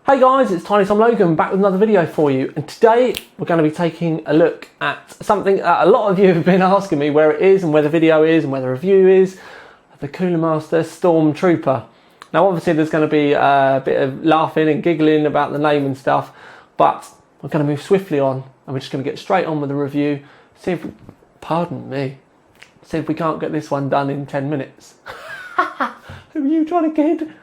Hey guys, it's Tiny Tom Logan back with another video for you, and today we're going to be taking a look at something that a lot of you have been asking me where it is and where the video is and where the review is. The Cooler Master Stormtrooper. Now obviously there's going to be a bit of laughing and giggling about the name and stuff, but we're going to move swiftly on and we're just going to get straight on with the review. See if we can't get this one done in 10 minutes. Who are you trying to kid?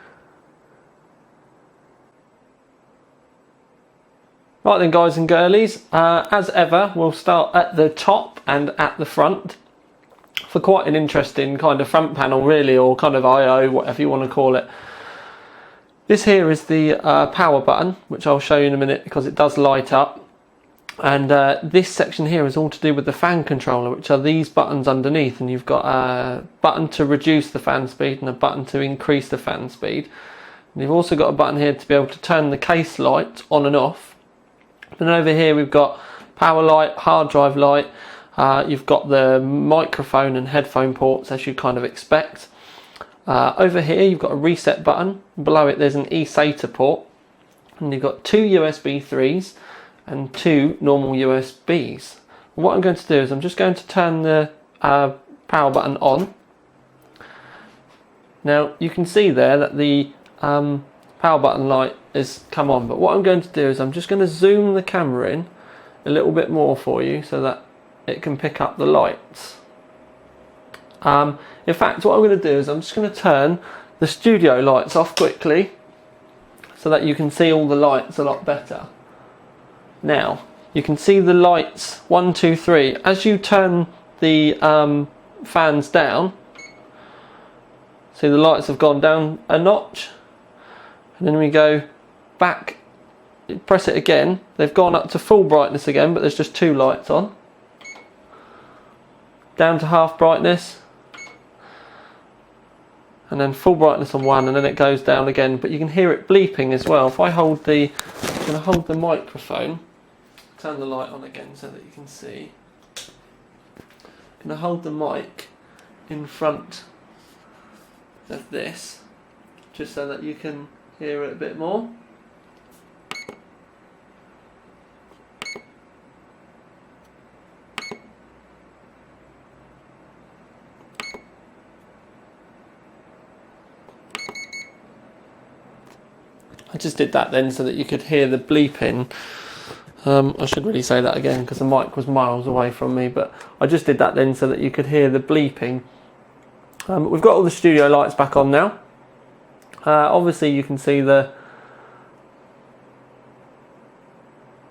Right then guys and girlies, as ever we'll start at the top and at the front for quite an interesting kind of front panel really, or kind of I/O, whatever you want to call it. This here is the power button, which I'll show you in a minute because it does light up, and this section here is all to do with the fan controller, which are these buttons underneath, and you've got a button to reduce the fan speed and a button to increase the fan speed, and you've also got a button here to be able to turn the case light on and off. Then over here we've got power light, hard drive light, you've got the microphone and headphone ports as you kind of expect. Over here you've got a reset button, below it there's an eSATA port, and you've got two USB 3s and two normal USBs. What I'm going to do is I'm just going to turn the power button on. Now you can see there that the power button light is come on, but what I'm going to do is I'm just going to zoom the camera in a little bit more for you so that it can pick up the lights. In fact, what I'm going to do is I'm just going to turn the studio lights off quickly so that you can see all the lights a lot better. Now you can see the lights 1, 2, 3 as you turn the fans down. See, the lights have gone down a notch. And then we go back, press it again, they've gone up to full brightness again, but there's just two lights on. Down to half brightness, and then full brightness on one, and then it goes down again, but you can hear it bleeping as well. If I hold I'm going to hold the microphone, turn the light on again so that you can see. I'm going to hold the mic in front of this, just so that you can hear it a bit more. I just did that then so that you could hear the bleeping. I should really say that again because the mic was miles away from me, but I just did that then so that you could hear the bleeping. We've got all the studio lights back on now. Obviously you can see the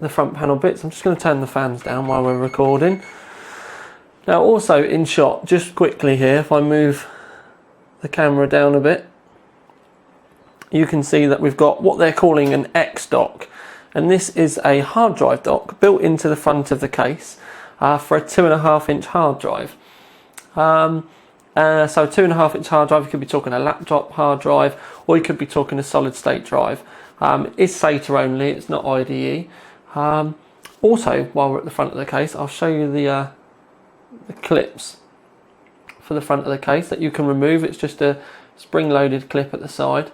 front panel bits. I'm just going to turn the fans down while we're recording. Now also in shot, just quickly here, if I move the camera down a bit, you can see that we've got what they're calling an X dock, and this is a hard drive dock built into the front of the case for a 2.5-inch hard drive. So 2.5-inch hard drive, you could be talking a laptop hard drive, or you could be talking a solid state drive. It's SATA only, it's not IDE. Also, while we're at the front of the case, I'll show you the clips for the front of the case that you can remove. It's just a spring-loaded clip at the side.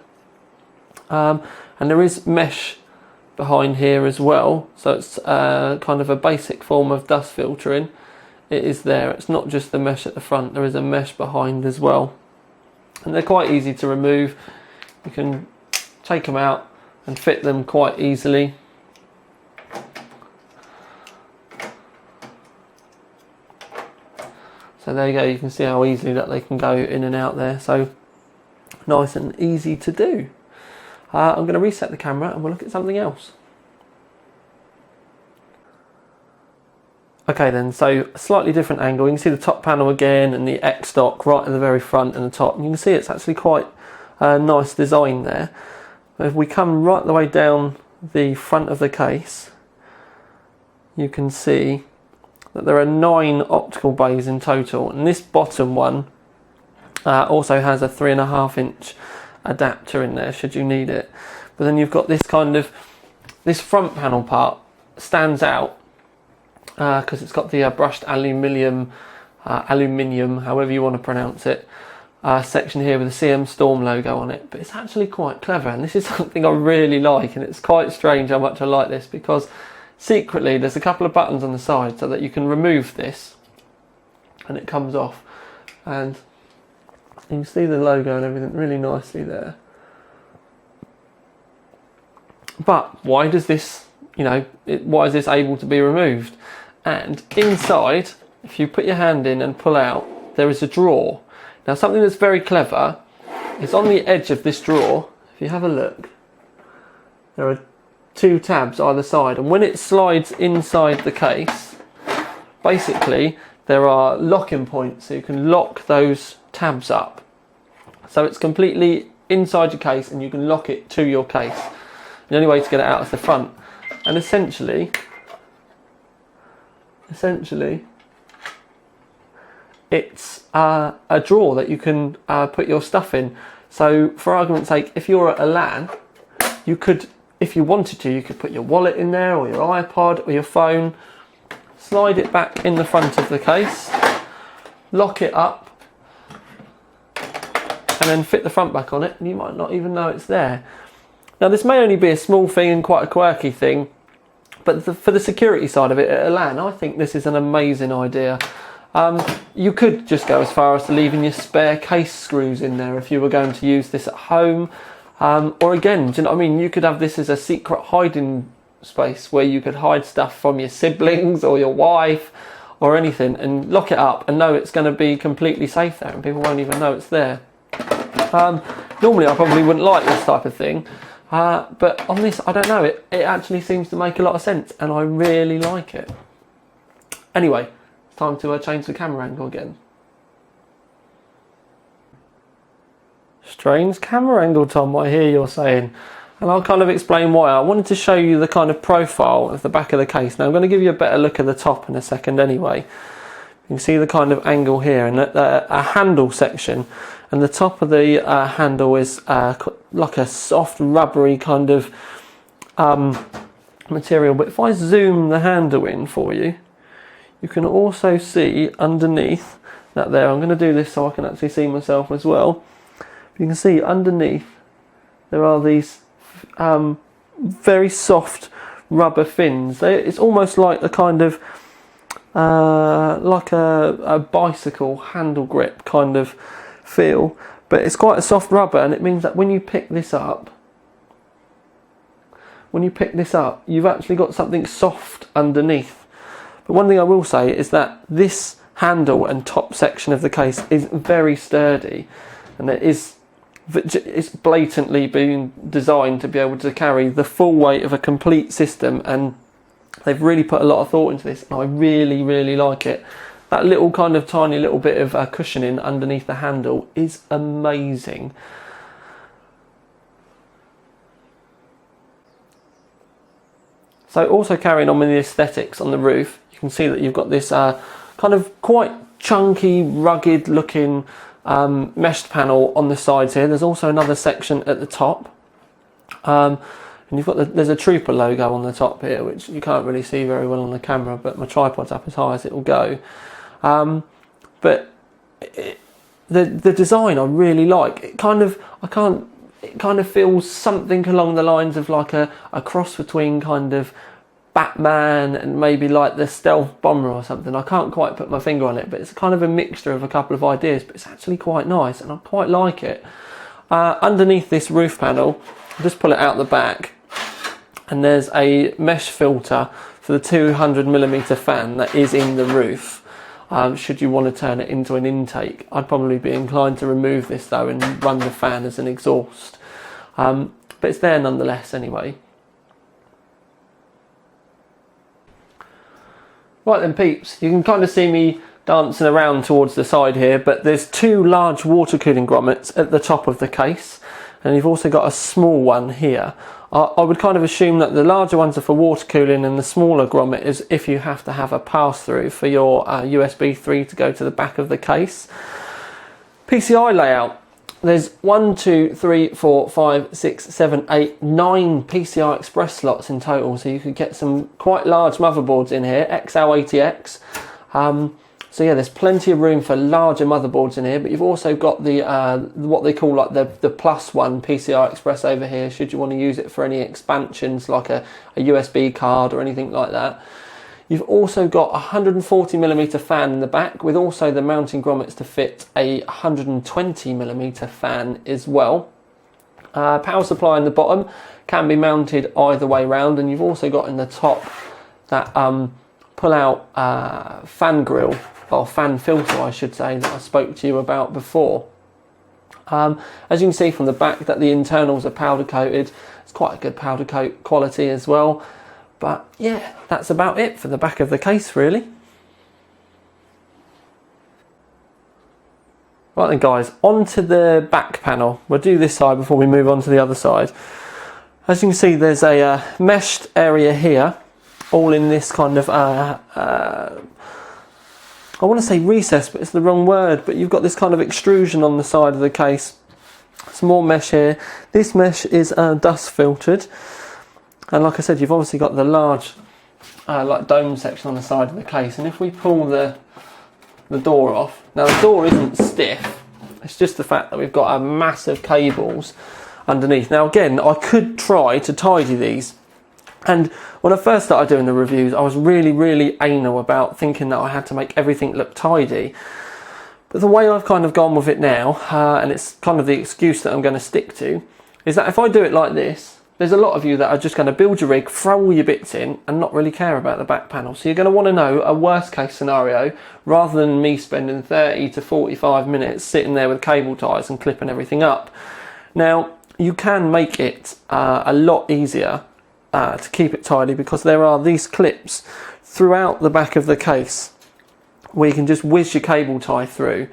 And there is mesh behind here as well, so it's kind of a basic form of dust filtering. It is there, it's not just the mesh at the front, there is a mesh behind as well, and they're quite easy to remove. You can take them out and fit them quite easily. So there you go, you can see how easily that they can go in and out there, so nice and easy to do. I'm going to reset the camera and we'll look at something else. Okay then, so a slightly different angle. You can see the top panel again and the X dock right at the very front and the top. And you can see it's actually quite a nice design there. But if we come right the way down the front of the case, you can see that there are 9 optical bays in total. And this bottom one also has a 3.5-inch adapter in there should you need it. But then you've got this this front panel part stands out because it's got the brushed aluminium, however you want to pronounce it, section here with the CM Storm logo on it, but it's actually quite clever, and this is something I really like, and it's quite strange how much I like this, because secretly there's a couple of buttons on the side so that you can remove this and it comes off, and you can see the logo and everything really nicely there. But why does this, why is this able to be removed? And inside, if you put your hand in and pull out, there is a drawer. Now, something that's very clever is on the edge of this drawer. If you have a look, there are 2 tabs either side, and when it slides inside the case, basically there are locking points, so you can lock those tabs up. So it's completely inside your case, and you can lock it to your case. The only way to get it out is the front, and essentially it's a drawer that you can put your stuff in. So for argument's sake, if you're at a LAN, you could, if you wanted to, you could put your wallet in there, or your iPod, or your phone, slide it back in the front of the case, lock it up, and then fit the front back on it, and you might not even know it's there. Now, this may only be a small thing and quite a quirky thing, but for the security side of it at a LAN, I think this is an amazing idea. You could just go as far as to leaving your spare case screws in there if you were going to use this at home. Or again, do you know what I mean? You could have this as a secret hiding space where you could hide stuff from your siblings or your wife or anything, and lock it up and know it's going to be completely safe there and people won't even know it's there. Normally I probably wouldn't like this type of thing, but on this, I don't know, it actually seems to make a lot of sense, and I really like it. Anyway, it's time to change the camera angle again. Strange camera angle, Tom, I hear you're saying. And I'll kind of explain why. I wanted to show you the kind of profile of the back of the case. Now I'm going to give you a better look at the top in a second anyway. You can see the kind of angle here, and a handle section, and the top of the handle is like a soft rubbery kind of material. But if I zoom the handle in for you, you can also see underneath that there, I'm going to do this so I can actually see myself as well. You can see underneath there are these very soft rubber fins. It's almost like a kind of like a bicycle handle grip kind of feel, but it's quite a soft rubber, and it means that when you pick this up, you've actually got something soft underneath. But one thing I will say is that this handle and top section of the case is very sturdy, and it's blatantly been designed to be able to carry the full weight of a complete system, and they've really put a lot of thought into this, and I really, really like it. That little kind of tiny little bit of cushioning underneath the handle is amazing. So also carrying on with the aesthetics on the roof, you can see that you've got this kind of quite chunky, rugged looking meshed panel on the sides here. There's also another section at the top, and you've got there's a Trooper logo on the top here, which you can't really see very well on the camera, but my tripod's up as high as it will go. But the design I really like. It kind of feels something along the lines of like a cross between kind of Batman and maybe like the stealth bomber or something. I can't quite put my finger on it, but it's kind of a mixture of a couple of ideas, but it's actually quite nice and I quite like it. Underneath this roof panel, I'll just pull it out the back, and there's a mesh filter for the 200mm fan that is in the roof. Should you want to turn it into an intake, I'd probably be inclined to remove this though and run the fan as an exhaust, but it's there nonetheless anyway. Right then peeps, you can kind of see me dancing around towards the side here, but there's 2 large water cooling grommets at the top of the case, and you've also got a small one here. I would kind of assume that the larger ones are for water cooling, and the smaller grommet is if you have to have a pass-through for your USB 3 to go to the back of the case. PCI layout. There's 1, 2, 3, 4, 5, 6, 7, 8, 9 PCI Express slots in total, so you could get some quite large motherboards in here, XL80X. So yeah, there's plenty of room for larger motherboards in here, but you've also got the what they call like the plus one PCI Express over here, should you want to use it for any expansions like a USB card or anything like that. You've also got a 140mm fan in the back, with also the mounting grommets to fit a 120mm fan as well. Power supply in the bottom can be mounted either way round, and you've also got in the top that pull out fan grill, or fan filter I should say, that I spoke to you about before. As you can see from the back that the internals are powder coated. It's quite a good powder coat quality as well. But yeah, that's about it for the back of the case really. Right then guys, onto the back panel. We'll do this side before we move on to the other side. As you can see, there's a meshed area here, all in this kind of I want to say recess, but it's the wrong word, but you've got this kind of extrusion on the side of the case. Some more mesh here. This mesh is dust filtered, and like I said, you've obviously got the large like dome section on the side of the case. And if we pull the door off, now the door isn't stiff, it's just the fact that we've got massive cables underneath. Now again, I could try to tidy these, and when I first started doing the reviews, I was really anal about thinking that I had to make everything look tidy. But the way I've kind of gone with it now, and it's kind of the excuse that I'm going to stick to, is that if I do it like this, there's a lot of you that are just going to build your rig, throw all your bits in, and not really care about the back panel. So you're going to want to know a worst case scenario, rather than me spending 30 to 45 minutes sitting there with cable ties and clipping everything up. Now, you can make it a lot easier to keep it tidy, because there are these clips throughout the back of the case where you can just whiz your cable tie through.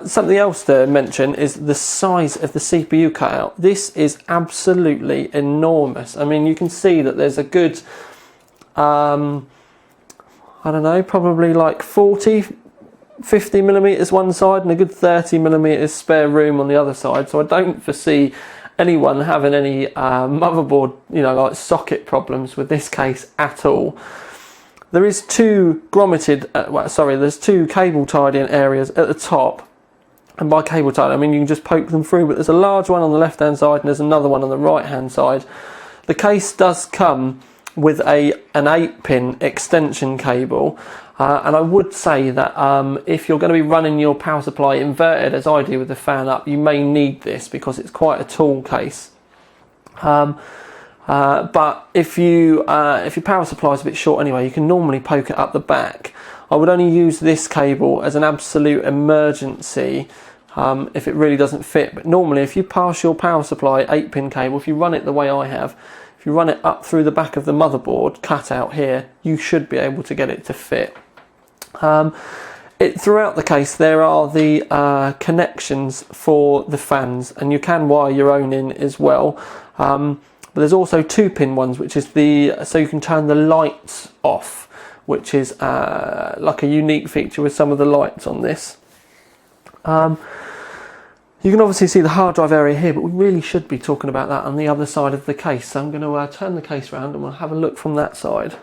Something else to mention is the size of the CPU cutout. This is absolutely enormous. I mean, you can see that there's a good, I don't know, probably like 50 millimeters one side and a good 30 millimeters spare room on the other side. So I don't foresee anyone having any motherboard, you know, like socket problems with this case at all. There is two grommeted, there's two cable tidying areas at the top, and by cable tied I mean you can just poke them through, but there's a large one on the left hand side and there's another one on the right hand side. The case does come with an 8-pin extension cable, and I would say that if you're going to be running your power supply inverted as I do with the fan up, you may need this because it's quite a tall case. But if your power supply is a bit short anyway, you can normally poke it up the back. I would only use this cable as an absolute emergency if it really doesn't fit. But normally if you pass your power supply 8-pin cable, if you run it the way I have, if you run it up through the back of the motherboard cut out here, you should be able to get it to fit. Throughout the case there are the connections for the fans, and you can wire your own in as well. But there's also 2-pin ones, which is so you can turn the lights off, which is like a unique feature with some of the lights on this. You can obviously see the hard drive area here, but we really should be talking about that on the other side of the case. So I'm going to turn the case around and we'll have a look from that side.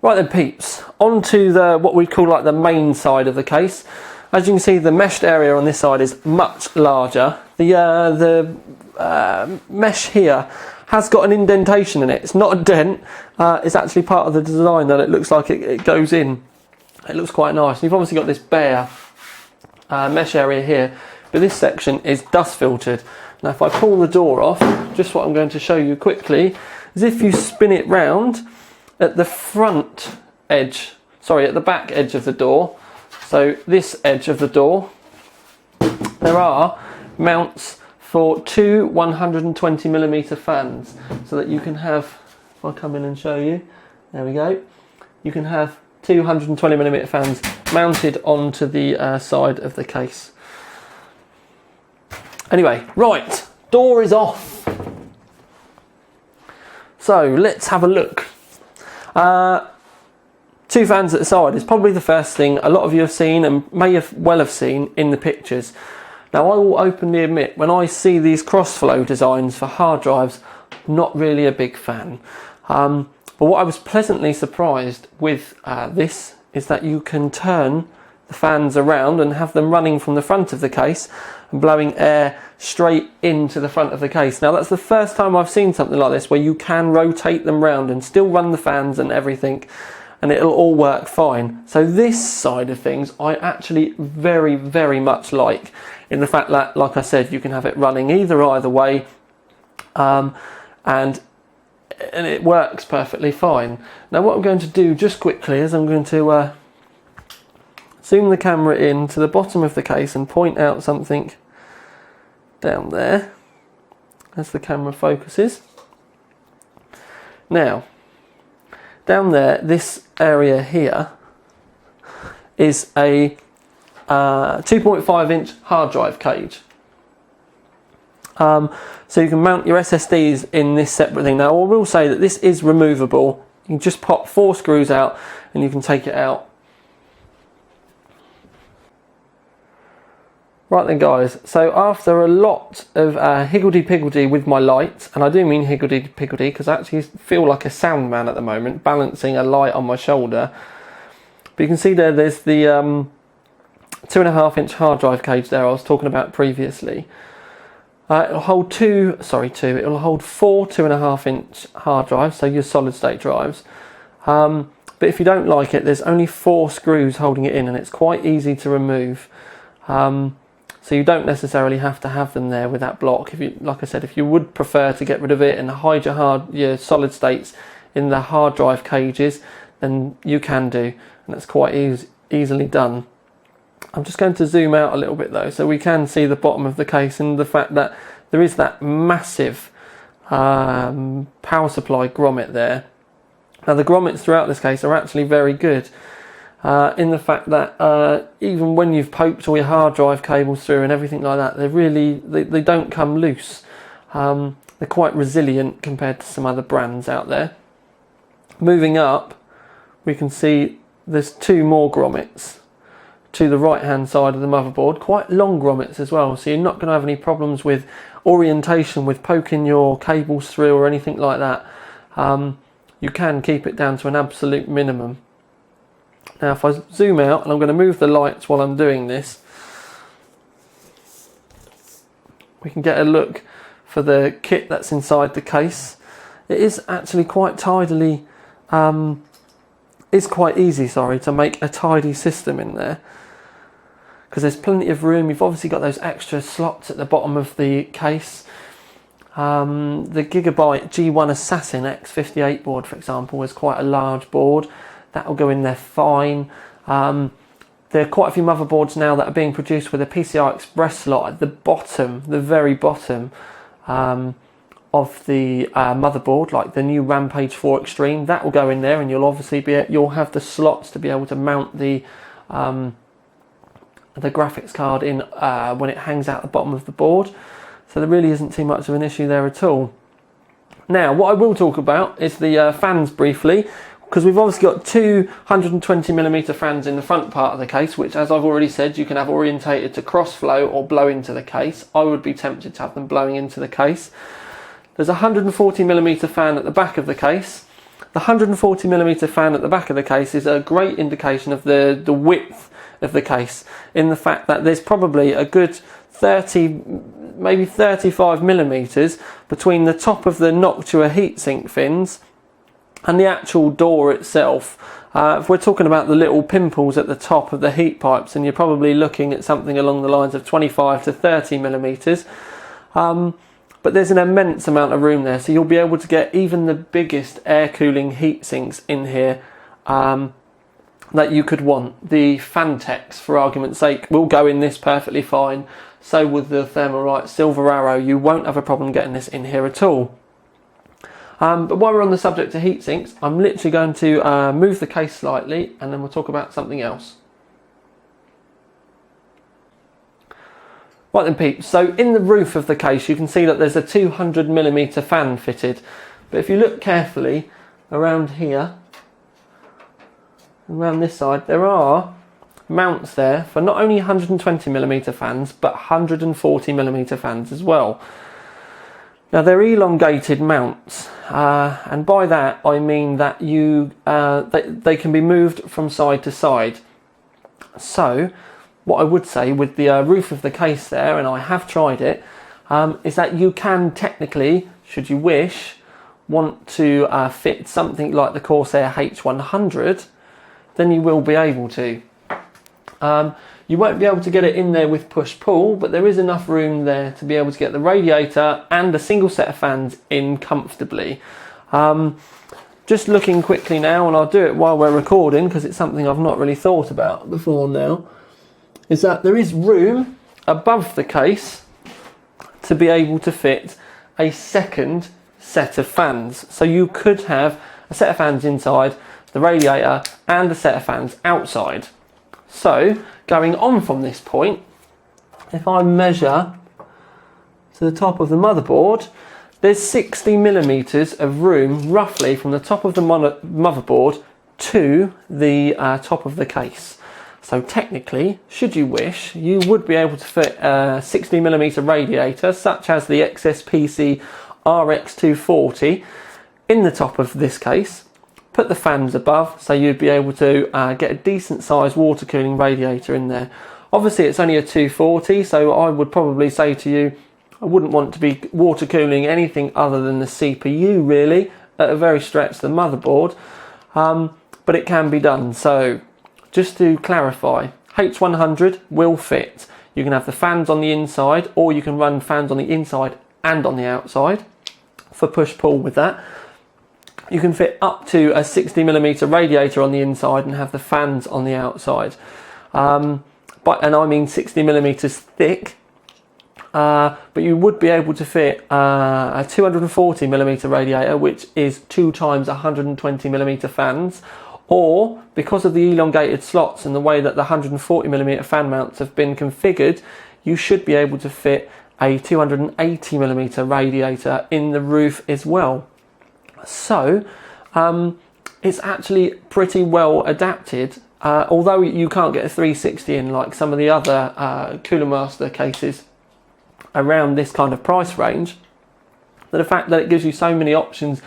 Right then peeps, on to what we call like the main side of the case. As you can see, the meshed area on this side is much larger. The mesh here has got an indentation in it. It's not a dent, it's actually part of the design that it looks like it goes in. It looks quite nice. And you've obviously got this bare mesh area here, but this section is dust filtered. Now if I pull the door off, just what I'm going to show you quickly is if you spin it round at the front edge, at the back edge of the door, so this edge of the door, there are mounts for two 120mm fans, so that you can have, if I come in and show you, there we go, you can have two 120mm fans mounted onto the side of the case. Anyway, right, door is off. So let's have a look. Two fans at the side is probably the first thing a lot of you have seen and may have seen in the pictures. Now I will openly admit, when I see these cross-flow designs for hard drives, not really a big fan. But what I was pleasantly surprised with this is that you can turn the fans around and have them running from the front of the case and blowing air straight into the front of the case. Now that's the first time I've seen something like this where you can rotate them round and still run the fans and everything, and it'll all work fine. So this side of things I actually very, very much like, in the fact that, like I said, you can have it running either way, and it works perfectly fine. Now what I'm going to do just quickly is I'm going to zoom the camera in to the bottom of the case and point out something down there as the camera focuses. Now, down there, this area here is a 2.5 inch hard drive cage. So you can mount your SSDs in this separate thing. Now I will say that this is removable. You can just pop 4 screws out and you can take it out. Right then guys, so after a lot of higgledy-piggledy with my light, and I do mean higgledy-piggledy because I actually feel like a sound man at the moment, balancing a light on my shoulder. But you can see there's the 2.5 inch hard drive cage there I was talking about previously. It'll hold it'll hold 4 2.5 inch hard drives, so your solid state drives. But if you don't like it, there's only 4 screws holding it in and it's quite easy to remove. So you don't necessarily have to have them there with that block. If you, like I said, if you would prefer to get rid of it and hide your solid states in the hard drive cages, then you can do, and that's quite easily done. I'm just going to zoom out a little bit though, so we can see the bottom of the case and the fact that there is that massive power supply grommet there. Now the grommets throughout this case are actually very good. In the fact that even when you've poked all your hard drive cables through and everything like that, they don't come loose. They're quite resilient compared to some other brands out there. Moving up, we can see there's 2 more grommets to the right hand side of the motherboard, quite long grommets as well, so you're not going to have any problems with orientation with poking your cables through or anything like that. You can keep it down to an absolute minimum. Now if I zoom out, and I'm going to move the lights while I'm doing this, we can get a look for the kit that's inside the case. It is actually quite tidily, it's quite easy, to make a tidy system in there, because there's plenty of room. You've obviously got those extra slots at the bottom of the case. The Gigabyte G1 Assassin X58 board, for example, is quite a large board. That will go in there fine. There are quite a few motherboards now that are being produced with a PCI Express slot at the bottom, the very bottom of the motherboard, like the new Rampage 4 Extreme. That will go in there, and you'll obviously you'll have the slots to be able to mount the graphics card in when it hangs out the bottom of the board. So there really isn't too much of an issue there at all. Now, what I will talk about is the fans briefly, because we've obviously got 2 120mm fans in the front part of the case, which, as I've already said, you can have orientated to cross flow or blow into the case. I would be tempted to have them blowing into the case. There's a 140mm fan at the back of the case. The 140mm fan at the back of the case is a great indication of the width of the case, in the fact that there's probably a good 30, maybe 35mm between the top of the Noctua heatsink fins and the actual door itself. If we're talking about the little pimples at the top of the heat pipes, and you're probably looking at something along the lines of 25 to 30mm. But there's an immense amount of room there, so you'll be able to get even the biggest air cooling heat sinks in here that you could want. The Fantex, for argument's sake, will go in this perfectly fine. So with the Thermalright Silver Arrow, you won't have a problem getting this in here at all. But while we're on the subject of heat sinks, I'm literally going to move the case slightly, and then we'll talk about something else. Right then peeps, so in the roof of the case you can see that there's a 200mm fan fitted, but if you look carefully around here, around this side, there are mounts there for not only 120mm fans but 140mm fans as well. Now they're elongated mounts, and by that I mean that they can be moved from side to side. So what I would say with the roof of the case there, and I have tried it, is that you can technically, should you wish, want to fit something like the Corsair H100, then you will be able to. You won't be able to get it in there with push-pull, but there is enough room there to be able to get the radiator and a single set of fans in comfortably. Just looking quickly now, and I'll do it while we're recording because it's something I've not really thought about before now, is that there is room above the case to be able to fit a second set of fans. So you could have a set of fans inside, the radiator, and a set of fans outside. So going on from this point, if I measure to the top of the motherboard, there's 60 millimeters of room roughly from the top of the motherboard to the top of the case. So technically, should you wish, you would be able to fit a 60 millimeter radiator such as the XSPC RX240 in the top of this case. Put the fans above, so you'd be able to get a decent sized water cooling radiator in there. Obviously it's only a 240, so I would probably say to you, I wouldn't want to be water cooling anything other than the CPU really, at a very stretch the motherboard, but it can be done. So just to clarify, H100 will fit. You can have the fans on the inside, or you can run fans on the inside and on the outside for push-pull with that. You can fit up to a 60 millimeter radiator on the inside and have the fans on the outside. And I mean 60 millimeters thick, but you would be able to fit a 240 millimeter radiator, which is 2 times 120 millimeter fans, or because of the elongated slots and the way that the 140 millimeter fan mounts have been configured, you should be able to fit a 280 millimeter radiator in the roof as well. So it's actually pretty well adapted, although you can't get a 360 in like some of the other Cooler Master cases around this kind of price range. The fact that it gives you so many options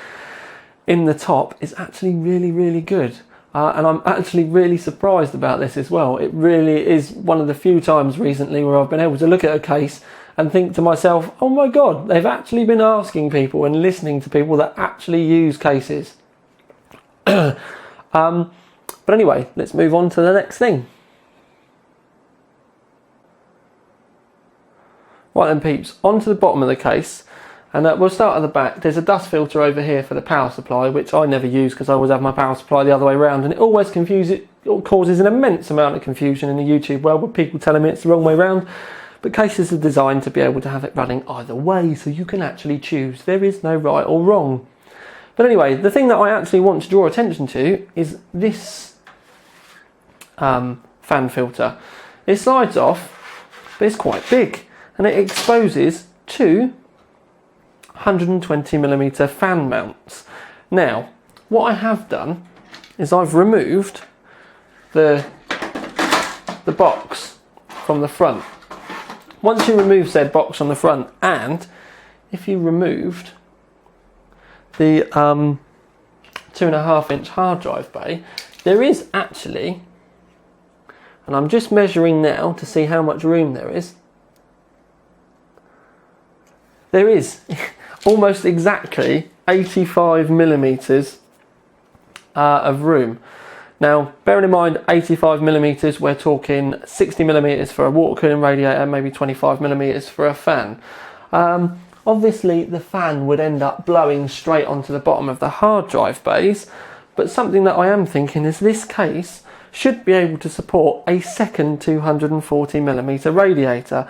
in the top is actually really good, and I'm actually really surprised about this as well. It really is one of the few times recently where I've been able to look at a case and think to myself, oh my god, they've actually been asking people and listening to people that actually use cases. But anyway, let's move on to the next thing. Right then peeps, onto the bottom of the case, and we'll start at the back. There's a dust filter over here for the power supply, which I never use because I always have my power supply the other way around, and it always causes an immense amount of confusion in the YouTube world with people telling me it's the wrong way around. But cases are designed to be able to have it running either way, so you can actually choose. There is no right or wrong. But anyway, the thing that I actually want to draw attention to is this fan filter. It slides off, but it's quite big, and it exposes 2 120 millimeter fan mounts. Now, what I have done is I've removed the box from the front. Once you remove said box on the front, and if you removed the 2.5 inch hard drive bay, there is actually, and I'm just measuring now to see how much room there is almost exactly 85 millimeters of room. Now, bearing in mind 85 millimeters, we're talking 60 millimeters for a water cooling radiator, maybe 25 millimeters for a fan. Obviously, the fan would end up blowing straight onto the bottom of the hard drive bays, but something that I am thinking is this case should be able to support a second 240 millimeter radiator.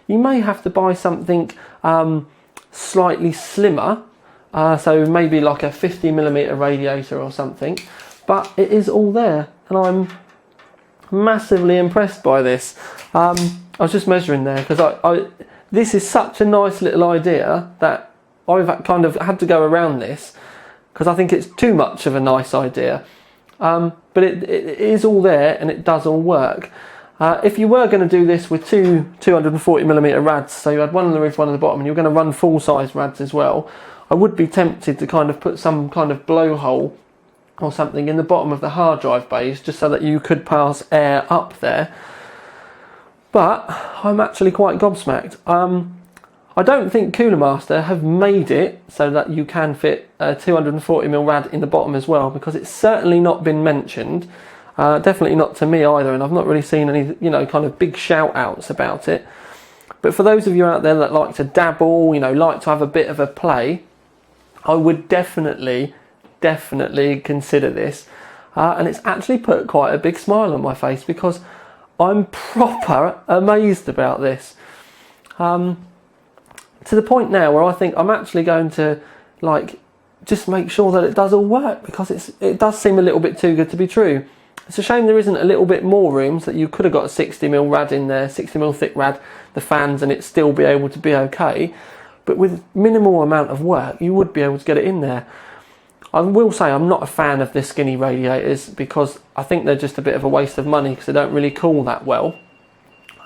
You may have to buy something slightly slimmer, so maybe like a 50 millimeter radiator or something. But it is all there, and I'm massively impressed by this. I was just measuring there because this is such a nice little idea that I've kind of had to go around this because I think it's too much of a nice idea. But it is all there and it does all work. If you were going to do this with two 240mm rads, so you had one on the roof, one on the bottom, and you're going to run full-size rads as well, I would be tempted to kind of put some kind of blowhole or something in the bottom of the hard drive bays, just so that you could pass air up there. But I'm actually quite gobsmacked. I don't think Cooler Master have made it so that you can fit a 240mm rad in the bottom as well, because it's certainly not been mentioned. Definitely not to me either, and I've not really seen any, kind of big shout outs about it. But for those of you out there that like to dabble, like to have a bit of a play, I would definitely consider this. And it's actually put quite a big smile on my face, because I'm proper amazed about this. To the point now where I think I'm actually going to just make sure that it does all work, because it does seem a little bit too good to be true. It's a shame there isn't a little bit more room, so that you could have got a 60mm rad in there, 60mm thick rad, the fans, and it still be able to be okay. But with minimal amount of work, you would be able to get it in there. I will say I'm not a fan of the skinny radiators, because I think they're just a bit of a waste of money, because they don't really cool that well.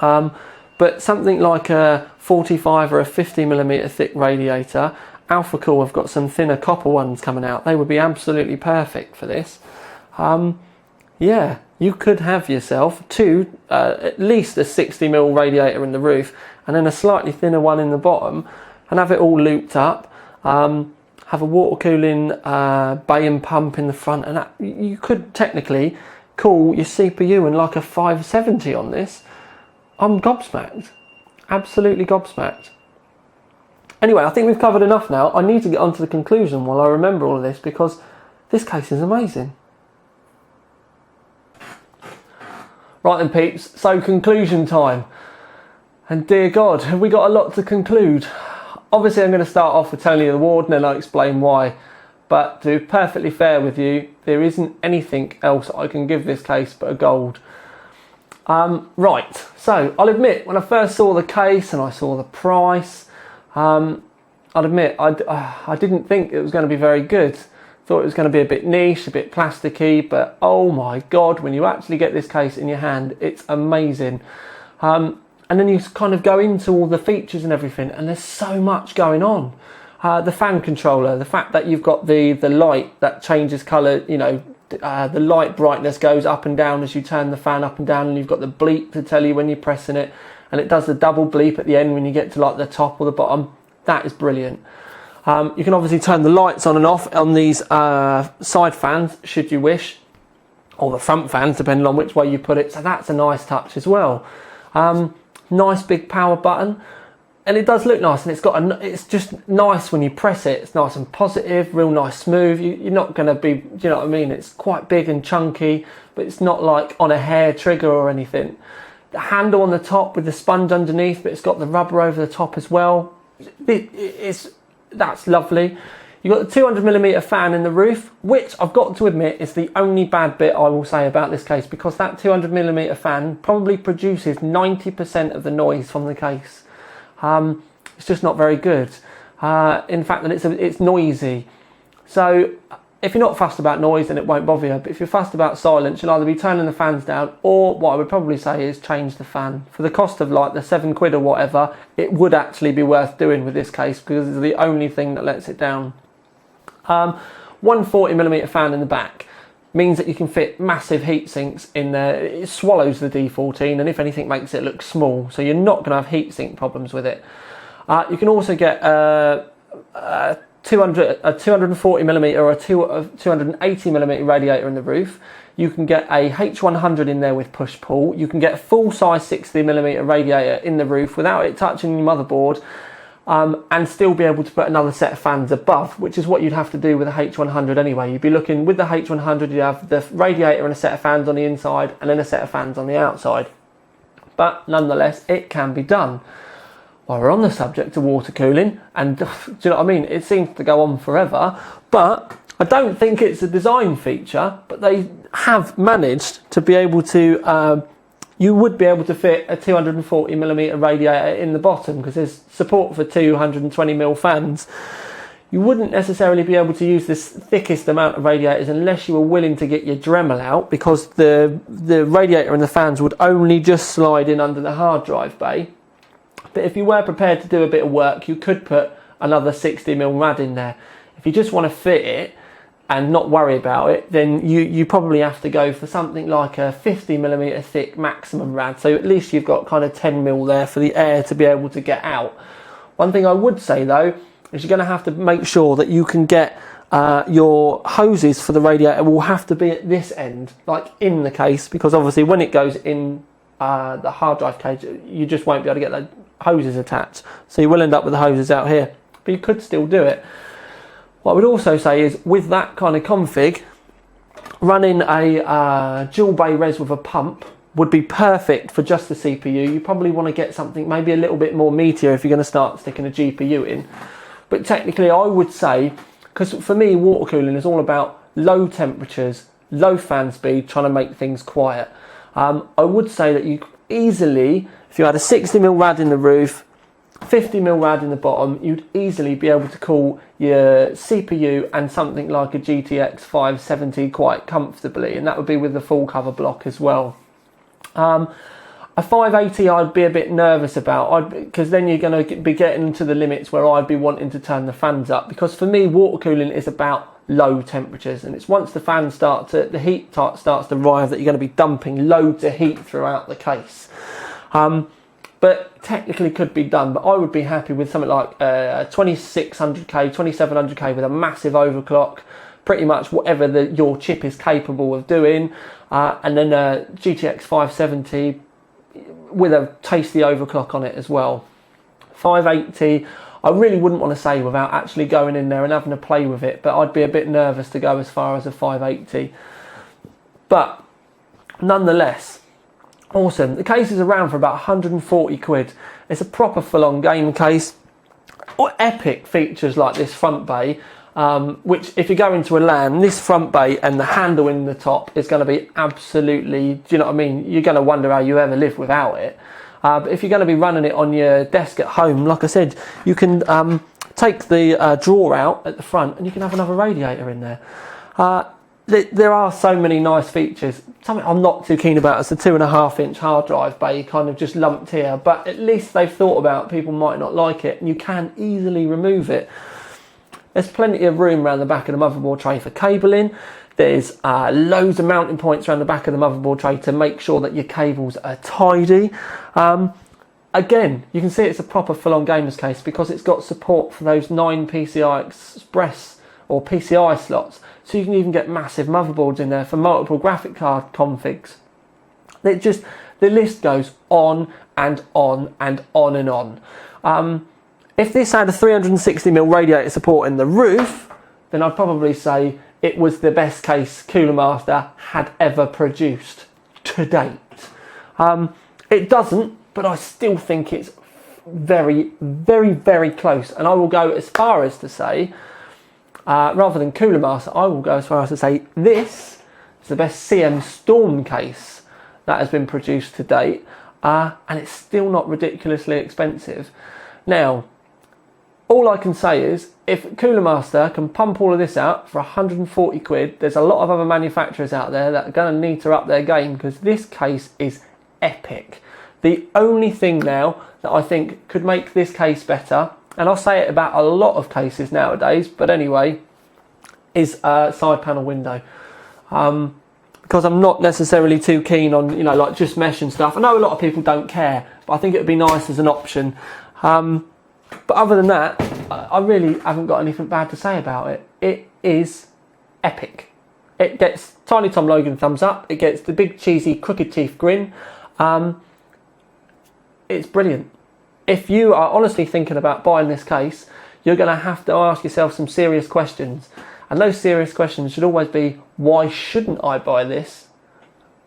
But something like a 45 or a 50mm thick radiator, Alpha Cool have got some thinner copper ones coming out. They would be absolutely perfect for this. Yeah, you could have yourself at least a 60mm radiator in the roof, and then a slightly thinner one in the bottom, and have it all looped up. Have a water cooling bay and pump in the front, and you could technically cool your CPU in like a 570 on this. I'm gobsmacked, absolutely gobsmacked. Anyway, I think we've covered enough now. I need to get on to the conclusion while I remember all of this, because this case is amazing. Right then peeps, so conclusion time. And dear God, have we got a lot to conclude? Obviously I'm going to start off with telling you the award, and then I'll explain why. But to be perfectly fair with you, there isn't anything else I can give this case but a gold. Right, so I'll admit, when I first saw the case and I saw the price, I'll admit I didn't think it was going to be very good. Thought it was going to be a bit niche, a bit plasticky, but oh my God, when you actually get this case in your hand, it's amazing. And then you kind of go into all the features and everything, and there's so much going on. The fan controller, the fact that you've got the light that changes colour, the light brightness goes up and down as you turn the fan up and down, and you've got the bleep to tell you when you're pressing it, and it does the double bleep at the end when you get to like the top or the bottom. That is brilliant. You can obviously turn the lights on and off on these side fans should you wish, or the front fans depending on which way you put it, so that's a nice touch as well. Nice big power button, and it does look nice, and it's just nice when you press it. It's nice and positive, real nice smooth. You're not going to be, do you know what I mean? It's quite big and chunky, but it's not like on a hair trigger or anything. The handle on the top with the sponge underneath, but it's got the rubber over the top as well. That's lovely. You've got the 200mm fan in the roof, which I've got to admit is the only bad bit I will say about this case, because that 200mm fan probably produces 90% of the noise from the case. It's just not very good. In fact, that it's noisy. So if you're not fussed about noise, then it won't bother you. But if you're fussed about silence, you'll either be turning the fans down, or what I would probably say is change the fan. For the cost of like the £7 or whatever, it would actually be worth doing with this case, because it's the only thing that lets it down. 140mm fan in the back means that you can fit massive heat sinks in there. It swallows the D14, and if anything makes it look small, so you're not going to have heat sink problems with it. You can also get a 240mm or a 280mm radiator in the roof. You can get a H100 in there with push-pull. You can get a full-size 60mm radiator in the roof without it touching your motherboard, and still be able to put another set of fans above, which is what you'd have to do with a H100 anyway. You'd be looking, with the H100, you'd have the radiator and a set of fans on the inside, and then a set of fans on the outside. But nonetheless, it can be done. While we're on the subject of water cooling, and do you know what I mean? It seems to go on forever, but I don't think it's a design feature, but they have managed to be able to, you would be able to fit a 240mm radiator in the bottom, because there's support for 220mm fans. You wouldn't necessarily be able to use this thickest amount of radiators unless you were willing to get your Dremel out, because the radiator and the fans would only just slide in under the hard drive bay. But if you were prepared to do a bit of work, you could put another 60mm rad in there. If you just want to fit it and not worry about it, then you probably have to go for something like a 50mm thick maximum rad. So at least you've got kind of 10mm there for the air to be able to get out. One thing I would say though, is you're going to have to make sure that you can get your hoses for the radiator will have to be at this end, like in the case, because obviously when it goes in the hard drive cage, you just won't be able to get the hoses attached. So you will end up with the hoses out here, but you could still do it. What I would also say is, with that kind of config, running a dual bay res with a pump would be perfect for just the CPU. You probably want to get something maybe a little bit more meatier if you're going to start sticking a GPU in. But technically I would say, because for me water cooling is all about low temperatures, low fan speed, trying to make things quiet. I would say that you easily, if you had a 60mm rad in the roof, 50mm rad in the bottom, you'd easily be able to cool your CPU and something like a GTX 570 quite comfortably, and that would be with the full cover block as well. A 580 I'd be a bit nervous about, because then you're going to be getting to the limits where I'd be wanting to turn the fans up, because for me water cooling is about low temperatures, and it's once the fans start to, the heat starts to rise, that you're going to be dumping loads of heat throughout the case. But technically could be done, but I would be happy with something like 2600K, 2700K with a massive overclock, pretty much whatever your chip is capable of doing, and then a GTX 570 with a tasty overclock on it as well. 580, I really wouldn't want to say without actually going in there and having a play with it, but I'd be a bit nervous to go as far as a 580. But nonetheless, awesome. The case is around for about 140 quid. It's a proper full-on game case. Or epic features like this front bay, which if you go into a LAN, this front bay and the handle in the top is going to be absolutely, do you know what I mean? You're going to wonder how you ever live without it. But if you're going to be running it on your desk at home, like I said, you can take the drawer out at the front and you can have another radiator in there. There are so many nice features. Something I'm not too keen about is the 2.5-inch hard drive bay kind of just lumped here, but at least they've thought about people might not like it, and you can easily remove it. There's plenty of room around the back of the motherboard tray for cabling. There's loads of mounting points around the back of the motherboard tray to make sure that your cables are tidy. Again, you can see it's a proper full-on gamer's case because it's got support for those 9 PCI Express or PCI slots. So you can even get massive motherboards in there for multiple graphic card configs. The list goes on and on and on and on. If this had a 360mm radiator support in the roof, then I'd probably say it was the best case Cooler Master had ever produced to date. It doesn't, but I still think it's very, very, very close. And I will go as far as to say, rather than Cooler Master, I will go as far as to say this is the best CM Storm case that has been produced to date, and it's still not ridiculously expensive. Now, all I can say is, if Cooler Master can pump all of this out for 140 quid, there's a lot of other manufacturers out there that are going to need to up their game, because this case is epic. The only thing now that I think could make this case better, and I'll say it about a lot of cases nowadays, but anyway, is a side panel window. Because I'm not necessarily too keen on, like just mesh and stuff. I know a lot of people don't care, but I think it would be nice as an option. But other than that, I really haven't got anything bad to say about it. It is epic. It gets Tiny Tom Logan thumbs up. It gets the big cheesy crooked teeth grin. It's brilliant. If you are honestly thinking about buying this case, you're going to have to ask yourself some serious questions. And those serious questions should always be, why shouldn't I buy this?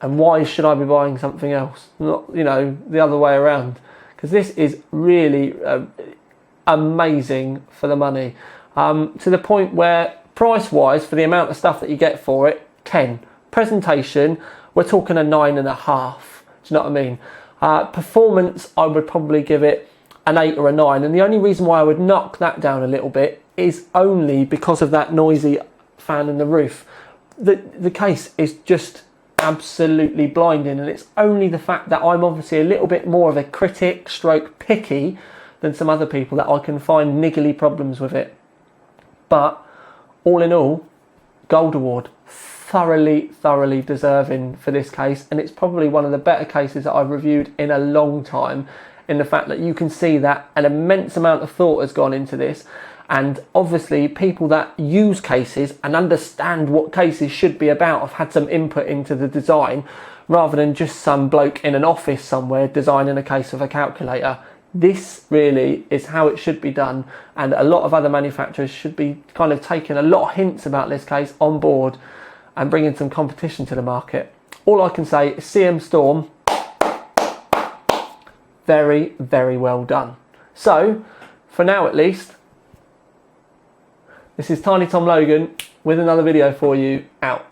And why should I be buying something else? Not, the other way around. Because this is really amazing for the money. To the point where, price-wise, for the amount of stuff that you get for it, 10. Presentation, we're talking a 9.5. Do you know what I mean? Performance, I would probably give it an 8 or a 9. And the only reason why I would knock that down a little bit is only because of that noisy fan in the roof. The case is just absolutely blinding, and it's only the fact that I'm obviously a little bit more of a critic stroke picky than some other people that I can find niggly problems with it. But all in all, Gold Award, thoroughly deserving for this case, and it's probably one of the better cases that I've reviewed in a long time, in the fact that you can see that an immense amount of thought has gone into this, and obviously people that use cases and understand what cases should be about have had some input into the design, rather than just some bloke in an office somewhere designing a case of a calculator. This really is how it should be done, and a lot of other manufacturers should be kind of taking a lot of hints about this case on board and bringing some competition to the market. All I can say is CM Storm, very well done. So, for now at least, this is Tiny Tom Logan with another video for you, out.